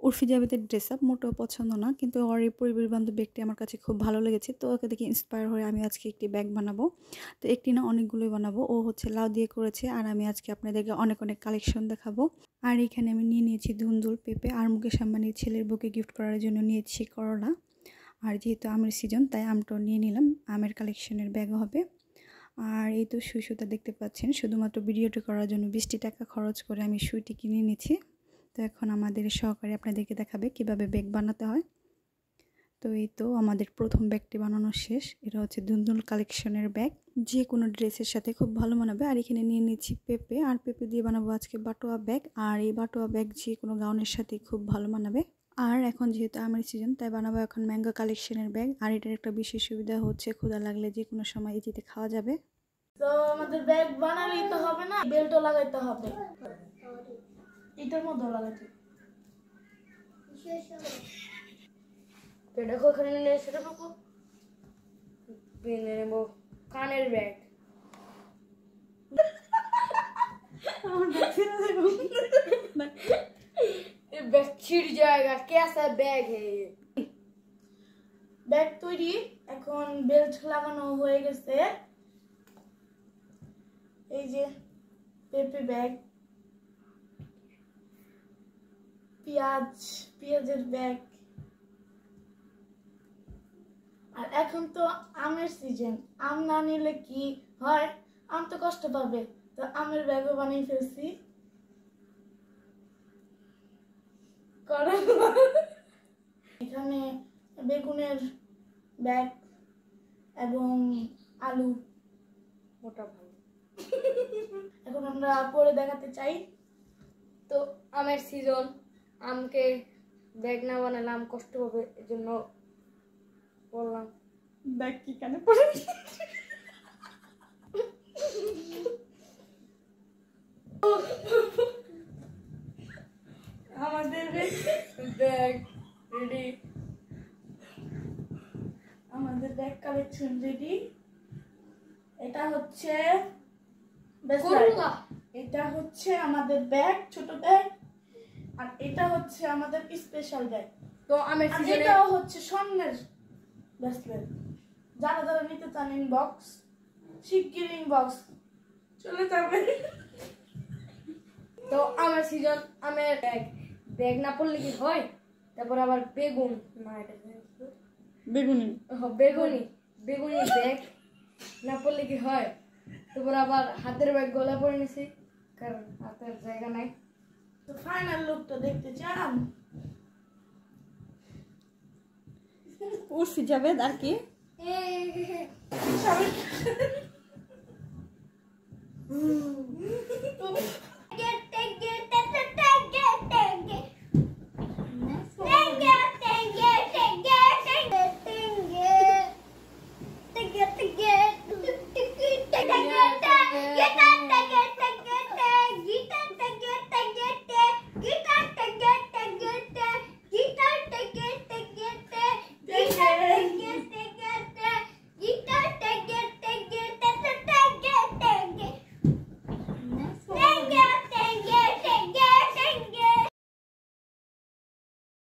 Urfi জাবেদের dress up মোটেও পছন্দ না, কিন্তু ওর এই পরিবেশ বান্ধব ব্যাগটি আমার কাছে খুব ভালো লেগেছে। তো ওকে দেখে ইন্সপায়ার হয়ে আমি আজকে একটি ব্যাগ বানাবো। তো একটি না, অনেকগুলোই বানাবো। ও হচ্ছে লাউ দিয়ে করেছে, আর আমি আজকে আপনাদেরকে অনেক অনেক কালেকশন দেখাবো। আর এখানে আমি নিয়ে নিয়েছি ধুন্দুল, পেঁপে, আর মুকেশ আম্বানির ছেলের বুকে গিফট করার জন্য নিয়েছি করলা। আর যেহেতু আমের সিজন, তাই আমটাও নিয়ে নিলাম। আমের কালেকশনের ব্যাগও হবে। আর এই তো সুই সুতা দেখতে পাচ্ছেন, শুধুমাত্র ভিডিওটি করার জন্য 20 টাকা খরচ করে আমি সুইটি কিনে নিয়েছি। তো এখন আমাদের সহকারী আপনাদেরকে দেখাবে কিভাবে ব্যাগ বানাতে হয়। তো এই তো আমাদের প্রথম ব্যাগটি বানানো শেষ। এটা হচ্ছে ধুন্দুল কালেকশনের ব্যাগ, যে কোনো ড্রেসের সাথে খুব ভালো মানাবে। আর এখানে নিয়ে নিচ্ছি পেঁপে, আর পেঁপে দিয়ে বানাবো আজকে বাটোয়া ব্যাগ। আর এই বাটোয়া ব্যাগ যে কোনো গাউনের সাথে খুব ভালো মানাবে। আর এখন যেহেতু আমের সিজন, তাই বানাবো এখন ম্যাঙ্গো কালেকশনের ব্যাগ। আর এটার একটা বিশেষ সুবিধা হচ্ছে ক্ষুধা লাগলে যে কোনো সময় এটিতে খাওয়া যাবে। তো আমাদের ব্যাগ বানালেই তো হবে না, বেল্টও লাগাইতে হবে। এটার মধ্যে লাগাইতে দেখো, এখানে নিয়ে সেটা পাবো। কিনে নেবো কানের ব্যাগ। बैग छिड़ जाएगा, कैसा बैग है ये? ব্যাগ তৈরি, এখন বেল্ট লাগানো হয়ে গেছে। এই যে পেঁপে ব্যাগ, পেঁয়াজের ব্যাগ। আর এখন তো আমের সিজন, আম না নিলে কি হয়, আম তো কষ্ট পাবে। তো আমের ব্যাগও বানিয়ে ফেলছি। এখানে বেগুনের ব্যাগ এবং আলু। মোটা ভালো। এখন আমরা পরে দেখাতে চাই। তো আমের সিজন, আমকে ব্যাগ না বানালে আম কষ্ট হবে, এজন্য বললাম ব্যাগ কি কানে পড়ে। আমাদের ব্যাগ রেডি, আমাদের ব্যাগ কালেকশন রেডি। এটা হচ্ছে এটা হচ্ছে আমাদের ব্যাগ, ছোট ব্যাগ। আর এটা হচ্ছে আমাদের স্পেশাল ব্যাগ। তো এটাও হচ্ছে স্বর্ণের ব্রেসলেট। যারা যারা নিতে চান ইনবক্স, শিগগির ইনবক্স চলে যাবে। তো আমার সিজন, আমের ব্যাগ, ব্যাগ না পড়লে কি হয়? তারপর আবার বেগুন, না এটা বেগুনি, বেগুনি বেগুনি ব্যাগ না পড়লে কি হয়? তারপর আবার হাতের ব্যাগ গলা পরে নিছি, কারণ হাতের জায়গা নাই। তো ফাইনাল লুকটা দেখতে চান? উর্ফি জাবেদ আর কি